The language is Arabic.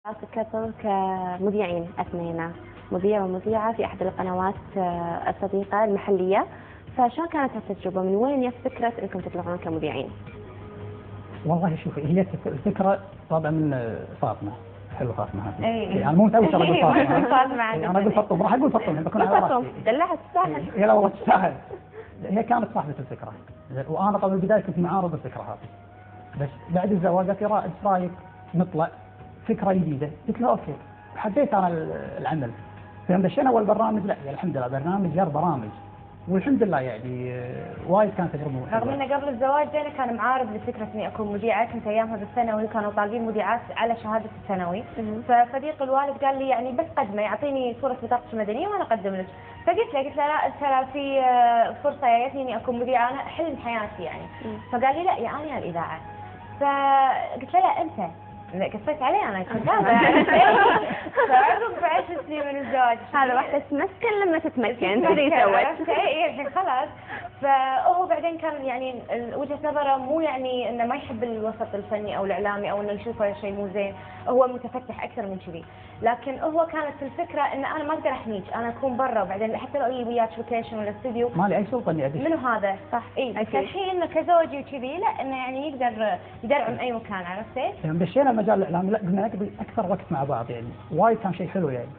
قبل كمذيعين اثنين، مذيع ومذيعة في أحد القنوات الصديقة المحلية. فشلون كانت التجربة؟ من وين جت فكرة أنكم تطلعون كمذيعين؟ والله شوفي، هي الفكرة طبعا من فاطمة. حلو فاطمة هذه. يعني مو متعود ترى اقول فاطمة. انا اقول فاطمة، راح اقول فاطمة بكون على راسي. دلعت تستاهل. لا والله تستاهل. هي كانت صاحبة الفكرة، وانا طبعا البداية كنت معارض الفكرة هذه. بس بعد الزواج قالت لي رائد ايش رايك نطلع فكرة جديدة؟ قلت له اوكي. حبيت انا العمل. فيوم دشينا اول برنامج، لا يعني الحمد لله برنامج جر برامج، والحمد لله يعني وايد كانت تجربه حلوه. رغم انه قبل الزواج زين كان معارض لفكره اني اكون مذيعه، كنت ايامها بالثانوي كانوا طالبين مذيعات على شهاده الثانوي، فصديق الوالد قال لي يعني بس قدمه، يعطيني صوره بطاقتي المدنيه وانا اقدم لك. فقلت له لا ترى في فرصه جاتني اني اكون مذيعه، انا حلم حياتي يعني. فقال لي لا يا انا يا الاذاعه. فقلت له لا انت. قصيت عليه انا كذابه. فعقب 10 سنين من الزواج هذا راح تتمكن لما تتمكن تدري سوت. الحين خلاص. فهو بعدين كان يعني وجهه نظره مو يعني انه ما يحب الوسط الفني او الاعلامي او انه يشوفه شيء مو زين، هو متفتح اكثر من كذي. لكن هو كانت الفكره ان انا ما اقدر احميك، انا اكون برا، وبعدين حتى لو اجي وياك لوكيشن ولا استوديو ما لي اي سلطه اني ادش. منو هذا؟ صح. اي الحين انه كزوجي وكذي لا، انه يعني يقدر يدرعم اي مكان، عرفتي؟ يوم دشينا المجال الاعلامي لا قلنا نقضي اكثر وقت مع بعض، يعني وايد كان شيء حلو يعني.